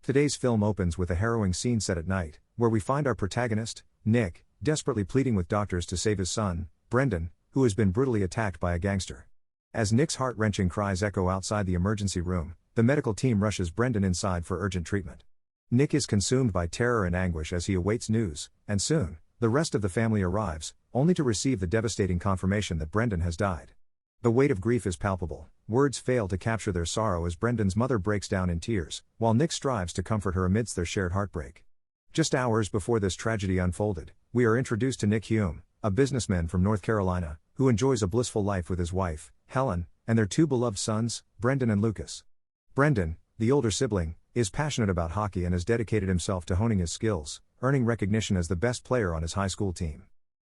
Today's film opens with a harrowing scene set at night, where we find our protagonist, Nick, desperately pleading with doctors to save his son, Brendan, who has been brutally attacked by a gangster. As Nick's heart-wrenching cries echo outside the emergency room, the medical team rushes Brendan inside for urgent treatment. Nick is consumed by terror and anguish as he awaits news, and soon, the rest of the family arrives, only to receive the devastating confirmation that Brendan has died. The weight of grief is palpable, words fail to capture their sorrow as Brendan's mother breaks down in tears, while Nick strives to comfort her amidst their shared heartbreak. Just hours before this tragedy unfolded, we are introduced to Nick Hume, a businessman from North Carolina, who enjoys a blissful life with his wife, Helen, and their two beloved sons, Brendan and Lucas. Brendan, the older sibling, is passionate about hockey and has dedicated himself to honing his skills, earning recognition as the best player on his high school team.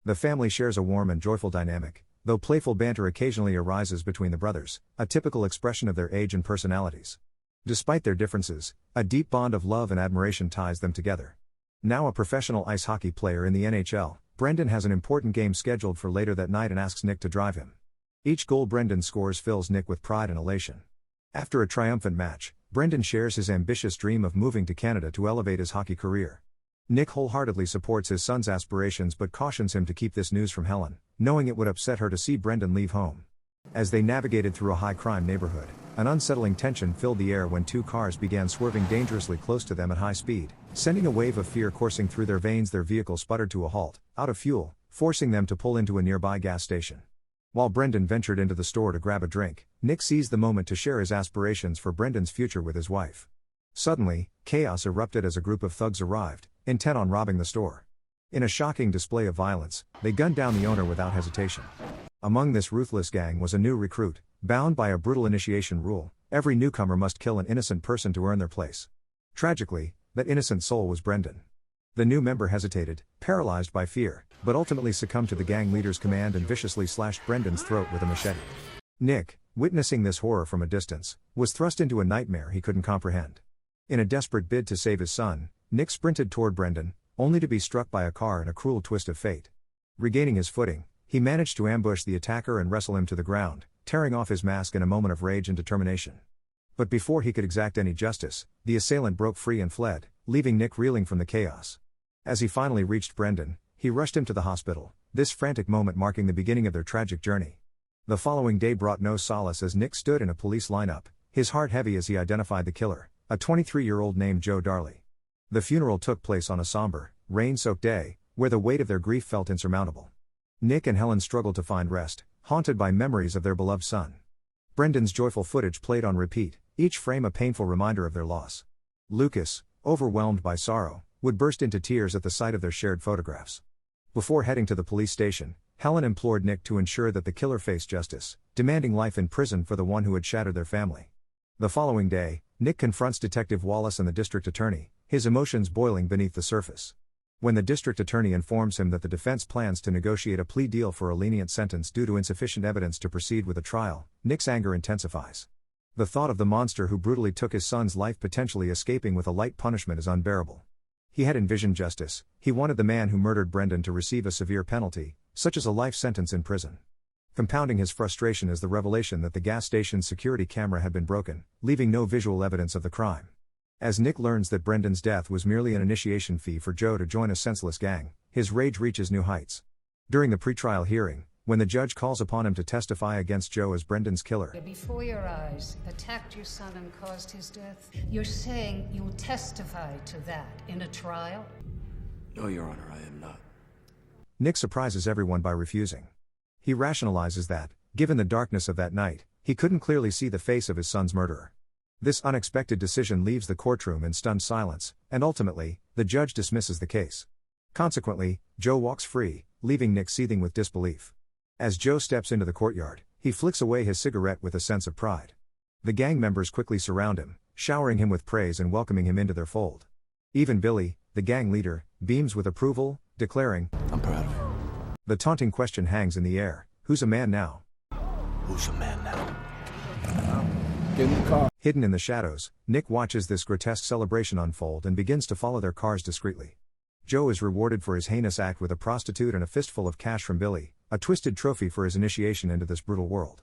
The family shares a warm and joyful dynamic, though playful banter occasionally arises between the brothers, a typical expression of their age and personalities. Despite their differences, a deep bond of love and admiration ties them together. Now a professional ice hockey player in the NHL, Brendan has an important game scheduled for later that night and asks Nick to drive him. Each goal Brendan scores fills Nick with pride and elation. After a triumphant match, Brendan shares his ambitious dream of moving to Canada to elevate his hockey career. Nick wholeheartedly supports his son's aspirations but cautions him to keep this news from Helen, knowing it would upset her to see Brendan leave home. As they navigated through a high-crime neighborhood, an unsettling tension filled the air when two cars began swerving dangerously close to them at high speed, sending a wave of fear coursing through their veins. Their vehicle sputtered to a halt, out of fuel, forcing them to pull into a nearby gas station. While Brendan ventured into the store to grab a drink, Nick seized the moment to share his aspirations for Brendan's future with his wife. Suddenly, chaos erupted as a group of thugs arrived, intent on robbing the store. In a shocking display of violence, they gunned down the owner without hesitation. Among this ruthless gang was a new recruit, bound by a brutal initiation rule: every newcomer must kill an innocent person to earn their place. Tragically, that innocent soul was Brendan. The new member hesitated, paralyzed by fear, but ultimately succumbed to the gang leader's command and viciously slashed Brendan's throat with a machete. Nick, witnessing this horror from a distance, was thrust into a nightmare he couldn't comprehend. In a desperate bid to save his son, Nick sprinted toward Brendan, only to be struck by a car in a cruel twist of fate. Regaining his footing, he managed to ambush the attacker and wrestle him to the ground, tearing off his mask in a moment of rage and determination. But before he could exact any justice, the assailant broke free and fled, leaving Nick reeling from the chaos. As he finally reached Brendan, he rushed him to the hospital, this frantic moment marking the beginning of their tragic journey. The following day brought no solace as Nick stood in a police lineup, his heart heavy as he identified the killer, a 23-year-old named Joe Darley. The funeral took place on a somber, rain-soaked day, where the weight of their grief felt insurmountable. Nick and Helen struggled to find rest, haunted by memories of their beloved son. Brendan's joyful footage played on repeat, each frame a painful reminder of their loss. Lucas, overwhelmed by sorrow, would burst into tears at the sight of their shared photographs. Before heading to the police station, Helen implored Nick to ensure that the killer faced justice, demanding life in prison for the one who had shattered their family. The following day, Nick confronts Detective Wallace and the district attorney, his emotions boiling beneath the surface. When the district attorney informs him that the defense plans to negotiate a plea deal for a lenient sentence due to insufficient evidence to proceed with a trial, Nick's anger intensifies. The thought of the monster who brutally took his son's life potentially escaping with a light punishment is unbearable. He had envisioned justice. He wanted the man who murdered Brendan to receive a severe penalty, such as a life sentence in prison. Compounding his frustration is the revelation that the gas station's security camera had been broken, leaving no visual evidence of the crime. As Nick learns that Brendan's death was merely an initiation fee for Joe to join a senseless gang, his rage reaches new heights. During the pretrial hearing, when the judge calls upon him to testify against Joe as Brendan's killer, before your eyes, attacked your son and caused his death, you're saying you'll testify to that in a trial? No, Your Honor, I am not. Nick surprises everyone by refusing. He rationalizes that, given the darkness of that night, he couldn't clearly see the face of his son's murderer. This unexpected decision leaves the courtroom in stunned silence, and ultimately, the judge dismisses the case. Consequently, Joe walks free, leaving Nick seething with disbelief. As Joe steps into the courtyard, he flicks away his cigarette with a sense of pride. The gang members quickly surround him, showering him with praise and welcoming him into their fold. Even Billy, the gang leader, beams with approval, declaring, I'm proud of you. The taunting question hangs in the air: who's a man now? Who's a man now? Get in the car. Hidden in the shadows, Nick watches this grotesque celebration unfold and begins to follow their cars discreetly. Joe is rewarded for his heinous act with a prostitute and a fistful of cash from Billy, a twisted trophy for his initiation into this brutal world.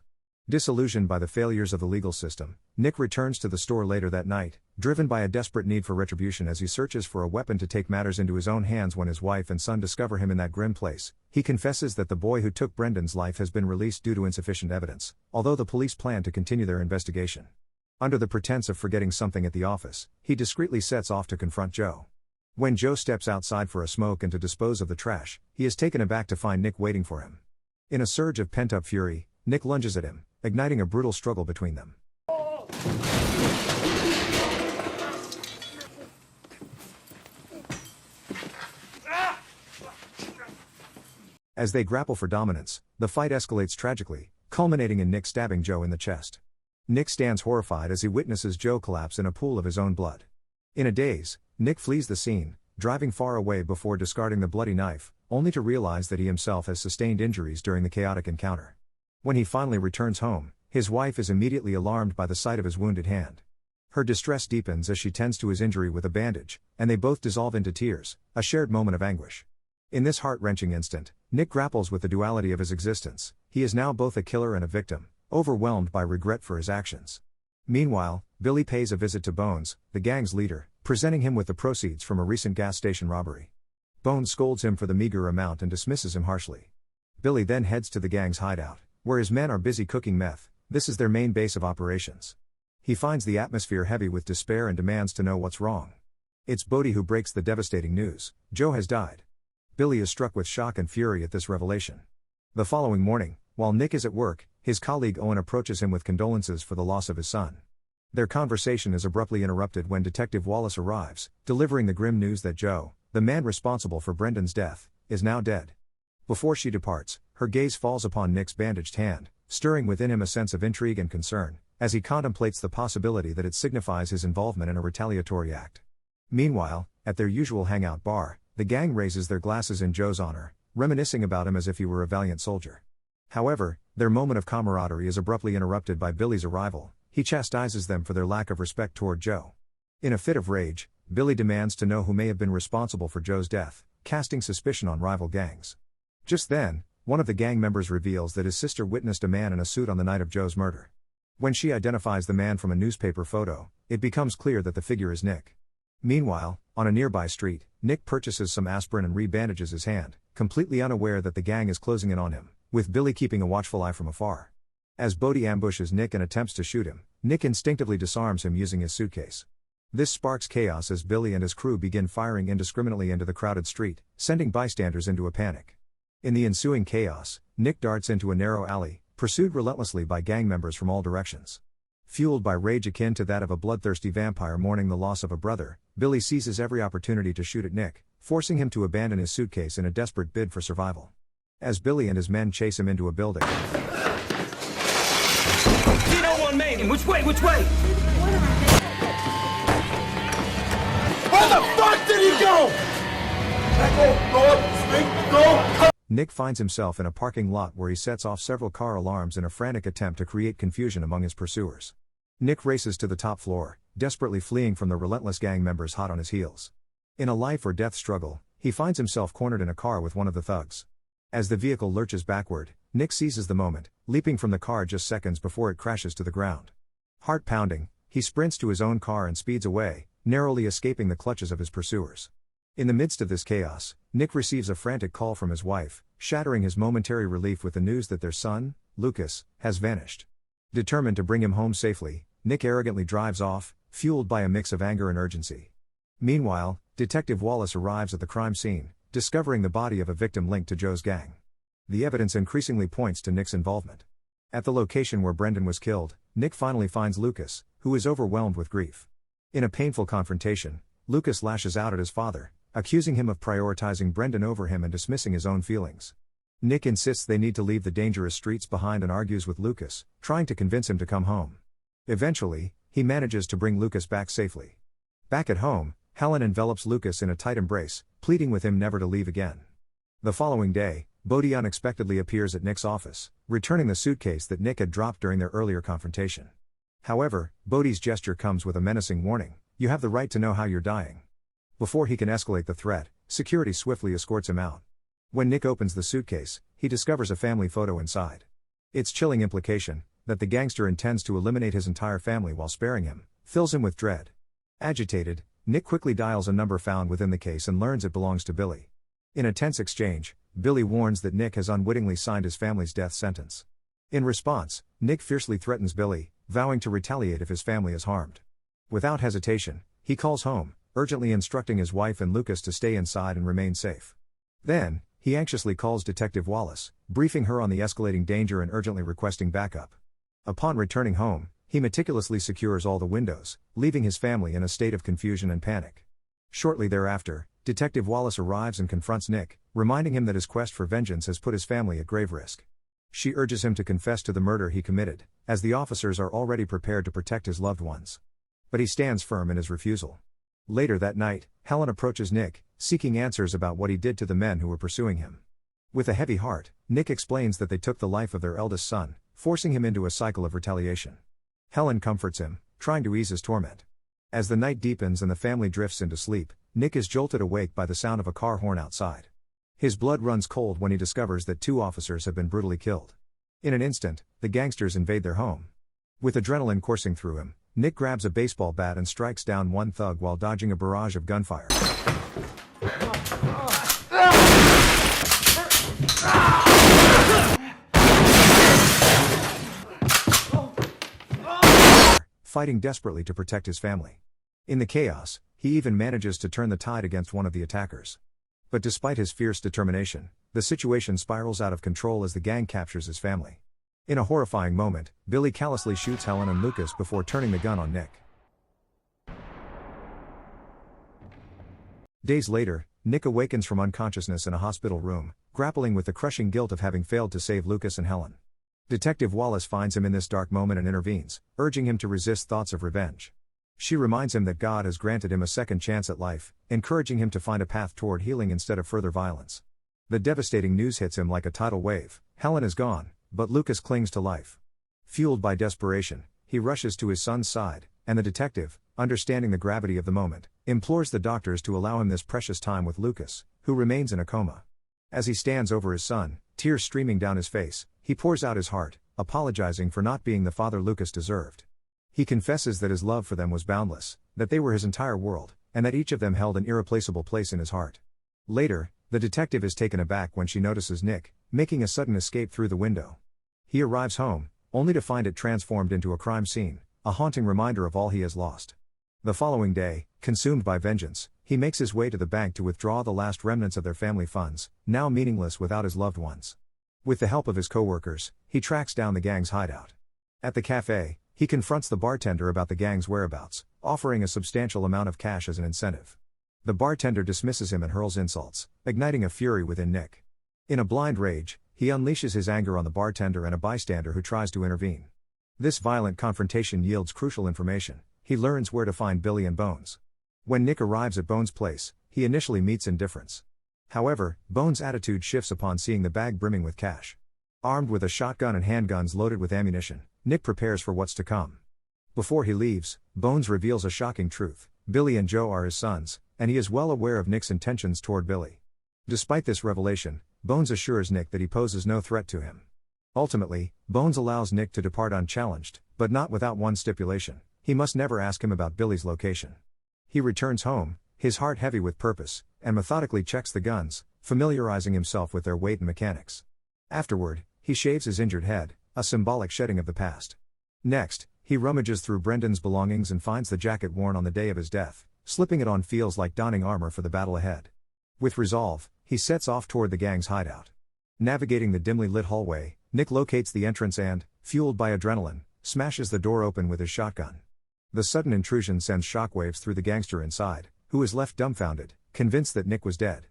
Disillusioned by the failures of the legal system, Nick returns to the store later that night, driven by a desperate need for retribution as he searches for a weapon to take matters into his own hands. When his wife and son discover him in that grim place, he confesses that the boy who took Brendan's life has been released due to insufficient evidence, although the police plan to continue their investigation. Under the pretense of forgetting something at the office, he discreetly sets off to confront Joe. When Joe steps outside for a smoke and to dispose of the trash, he is taken aback to find Nick waiting for him. In a surge of pent-up fury, Nick lunges at him, igniting a brutal struggle between them. As they grapple for dominance, the fight escalates tragically, culminating in Nick stabbing Joe in the chest. Nick stands horrified as he witnesses Joe collapse in a pool of his own blood. In a daze, Nick flees the scene, driving far away before discarding the bloody knife, only to realize that he himself has sustained injuries during the chaotic encounter. When he finally returns home, his wife is immediately alarmed by the sight of his wounded hand. Her distress deepens as she tends to his injury with a bandage, and they both dissolve into tears, a shared moment of anguish. In this heart-wrenching instant, Nick grapples with the duality of his existence. He is now both a killer and a victim, overwhelmed by regret for his actions. Meanwhile, Billy pays a visit to Bones, the gang's leader, presenting him with the proceeds from a recent gas station robbery. Bones scolds him for the meager amount and dismisses him harshly. Billy then heads to the gang's hideout, where his men are busy cooking meth. This is their main base of operations. He finds the atmosphere heavy with despair and demands to know what's wrong. It's Bodie who breaks the devastating news: Joe has died. Billy is struck with shock and fury at this revelation. The following morning, while Nick is at work, his colleague Owen approaches him with condolences for the loss of his son. Their conversation is abruptly interrupted when Detective Wallace arrives, delivering the grim news that Joe, the man responsible for Brendan's death, is now dead. Before she departs, her gaze falls upon Nick's bandaged hand, stirring within him a sense of intrigue and concern, as he contemplates the possibility that it signifies his involvement in a retaliatory act. Meanwhile, at their usual hangout bar, the gang raises their glasses in Joe's honor, reminiscing about him as if he were a valiant soldier. However, their moment of camaraderie is abruptly interrupted by Billy's arrival. He chastises them for their lack of respect toward Joe. In a fit of rage, Billy demands to know who may have been responsible for Joe's death, casting suspicion on rival gangs. Just then, one of the gang members reveals that his sister witnessed a man in a suit on the night of Joe's murder. When she identifies the man from a newspaper photo, it becomes clear that the figure is Nick. Meanwhile, on a nearby street, Nick purchases some aspirin and re-bandages his hand, completely unaware that the gang is closing in on him, with Billy keeping a watchful eye from afar. As Bodie ambushes Nick and attempts to shoot him, Nick instinctively disarms him using his suitcase. This sparks chaos as Billy and his crew begin firing indiscriminately into the crowded street, sending bystanders into a panic. In the ensuing chaos, Nick darts into a narrow alley, pursued relentlessly by gang members from all directions. Fueled by rage akin to that of a bloodthirsty vampire mourning the loss of a brother, Billy seizes every opportunity to shoot at Nick, forcing him to abandon his suitcase in a desperate bid for survival. As Billy and his men chase him into a building. One Main. Which way? Which way? Where the fuck did he go? Go. Nick finds himself in a parking lot where he sets off several car alarms in a frantic attempt to create confusion among his pursuers. Nick races to the top floor, desperately fleeing from the relentless gang members hot on his heels. In a life or death struggle, he finds himself cornered in a car with one of the thugs. As the vehicle lurches backward, Nick seizes the moment, leaping from the car just seconds before it crashes to the ground. Heart pounding, he sprints to his own car and speeds away, narrowly escaping the clutches of his pursuers. In the midst of this chaos, Nick receives a frantic call from his wife, shattering his momentary relief with the news that their son, Lucas, has vanished. Determined to bring him home safely, Nick arrogantly drives off, fueled by a mix of anger and urgency. Meanwhile, Detective Wallace arrives at the crime scene, discovering the body of a victim linked to Joe's gang. The evidence increasingly points to Nick's involvement. At the location where Brendan was killed, Nick finally finds Lucas, who is overwhelmed with grief. In a painful confrontation, Lucas lashes out at his father, accusing him of prioritizing Brendan over him and dismissing his own feelings. Nick insists they need to leave the dangerous streets behind and argues with Lucas, trying to convince him to come home. Eventually, he manages to bring Lucas back safely. Back at home, Helen envelops Lucas in a tight embrace, pleading with him never to leave again. The following day, Bodie unexpectedly appears at Nick's office, returning the suitcase that Nick had dropped during their earlier confrontation. However, Bodie's gesture comes with a menacing warning: "You have the right to know how you're dying." Before he can escalate the threat, security swiftly escorts him out. When Nick opens the suitcase, he discovers a family photo inside. Its chilling implication: that the gangster intends to eliminate his entire family while sparing him, fills him with dread. Agitated, Nick quickly dials a number found within the case and learns it belongs to Billy. In a tense exchange, Billy warns that Nick has unwittingly signed his family's death sentence. In response, Nick fiercely threatens Billy, vowing to retaliate if his family is harmed. Without hesitation, he calls home, urgently instructing his wife and Lucas to stay inside and remain safe. Then, he anxiously calls Detective Wallace, briefing her on the escalating danger and urgently requesting backup. Upon returning home, he meticulously secures all the windows, leaving his family in a state of confusion and panic. Shortly thereafter, Detective Wallace arrives and confronts Nick, reminding him that his quest for vengeance has put his family at grave risk. She urges him to confess to the murder he committed, as the officers are already prepared to protect his loved ones. But he stands firm in his refusal. Later that night, Helen approaches Nick, seeking answers about what he did to the men who were pursuing him. With a heavy heart, Nick explains that they took the life of their eldest son, forcing him into a cycle of retaliation. Helen comforts him, trying to ease his torment. As the night deepens and the family drifts into sleep, Nick is jolted awake by the sound of a car horn outside. His blood runs cold when he discovers that 2 officers have been brutally killed. In an instant, the gangsters invade their home. With adrenaline coursing through him, Nick grabs a baseball bat and strikes down one thug while dodging a barrage of gunfire. Fighting desperately to protect his family. In the chaos, he even manages to turn the tide against one of the attackers. But despite his fierce determination, the situation spirals out of control as the gang captures his family. In a horrifying moment, Billy callously shoots Helen and Lucas before turning the gun on Nick. Days later, Nick awakens from unconsciousness in a hospital room, grappling with the crushing guilt of having failed to save Lucas and Helen. Detective Wallace finds him in this dark moment and intervenes, urging him to resist thoughts of revenge. She reminds him that God has granted him a second chance at life, encouraging him to find a path toward healing instead of further violence. The devastating news hits him like a tidal wave. Helen is gone, but Lucas clings to life. Fueled by desperation, he rushes to his son's side, and the detective, understanding the gravity of the moment, implores the doctors to allow him this precious time with Lucas, who remains in a coma. As he stands over his son, tears streaming down his face, he pours out his heart, apologizing for not being the father Lucas deserved. He confesses that his love for them was boundless, that they were his entire world, and that each of them held an irreplaceable place in his heart. Later, the detective is taken aback when she notices Nick, making a sudden escape through the window. He arrives home, only to find it transformed into a crime scene, a haunting reminder of all he has lost. The following day, consumed by vengeance, he makes his way to the bank to withdraw the last remnants of their family funds, now meaningless without his loved ones. With the help of his co-workers, he tracks down the gang's hideout. At the cafe, he confronts the bartender about the gang's whereabouts, offering a substantial amount of cash as an incentive. The bartender dismisses him and hurls insults, igniting a fury within Nick. In a blind rage, he unleashes his anger on the bartender and a bystander who tries to intervene. This violent confrontation yields crucial information. He learns where to find Billy and Bones. When Nick arrives at Bones' place, he initially meets indifference. However, Bones' attitude shifts upon seeing the bag brimming with cash. Armed with a shotgun and handguns loaded with ammunition, Nick prepares for what's to come. Before he leaves, Bones reveals a shocking truth. Billy and Joe are his sons, and he is well aware of Nick's intentions toward Billy. Despite this revelation, Bones assures Nick that he poses no threat to him. Ultimately, Bones allows Nick to depart unchallenged, but not without one stipulation: he must never ask him about Billy's location. He returns home, his heart heavy with purpose, and methodically checks the guns, familiarizing himself with their weight and mechanics. Afterward, he shaves his injured head, a symbolic shedding of the past. Next, he rummages through Brendan's belongings and finds the jacket worn on the day of his death. Slipping it on feels like donning armor for the battle ahead. With resolve, he sets off toward the gang's hideout. Navigating the dimly lit hallway, Nick locates the entrance and, fueled by adrenaline, smashes the door open with his shotgun. The sudden intrusion sends shockwaves through the gangster inside, who is left dumbfounded, convinced that Nick was dead.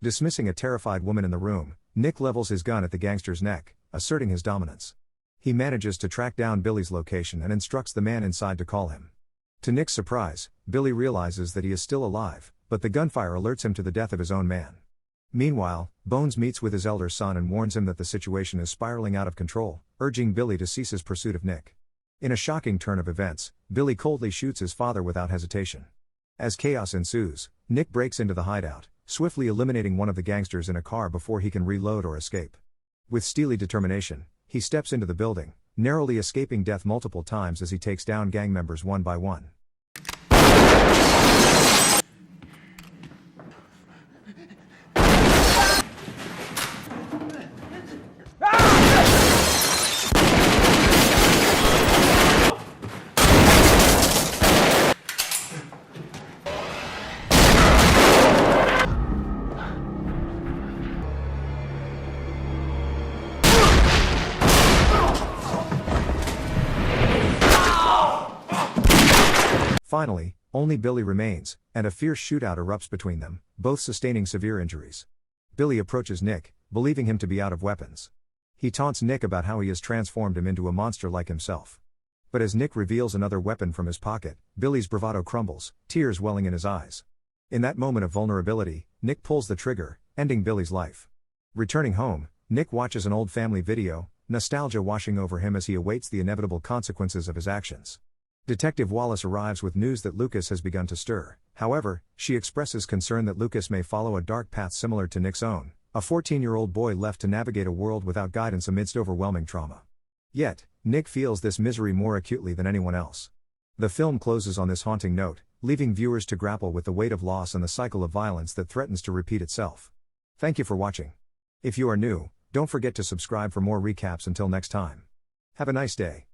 Dismissing a terrified woman in the room, Nick levels his gun at the gangster's neck, asserting his dominance. He manages to track down Billy's location and instructs the man inside to call him. To Nick's surprise, Billy realizes that he is still alive, but the gunfire alerts him to the death of his own man. Meanwhile, Bones meets with his elder son and warns him that the situation is spiraling out of control, urging Billy to cease his pursuit of Nick. In a shocking turn of events, Billy coldly shoots his father without hesitation. As chaos ensues, Nick breaks into the hideout, swiftly eliminating one of the gangsters in a car before he can reload or escape. With steely determination, he steps into the building, narrowly escaping death multiple times as he takes down gang members one by one. Finally, only Billy remains, and a fierce shootout erupts between them, both sustaining severe injuries. Billy approaches Nick, believing him to be out of weapons. He taunts Nick about how he has transformed him into a monster like himself. But as Nick reveals another weapon from his pocket, Billy's bravado crumbles, tears welling in his eyes. In that moment of vulnerability, Nick pulls the trigger, ending Billy's life. Returning home, Nick watches an old family video, nostalgia washing over him as he awaits the inevitable consequences of his actions. Detective Wallace arrives with news that Lucas has begun to stir. However, she expresses concern that Lucas may follow a dark path similar to Nick's own, a 14-year-old boy left to navigate a world without guidance amidst overwhelming trauma. Yet, Nick feels this misery more acutely than anyone else. The film closes on this haunting note, leaving viewers to grapple with the weight of loss and the cycle of violence that threatens to repeat itself. Thank you for watching. If you are new, don't forget to subscribe for more recaps until next time. Have a nice day.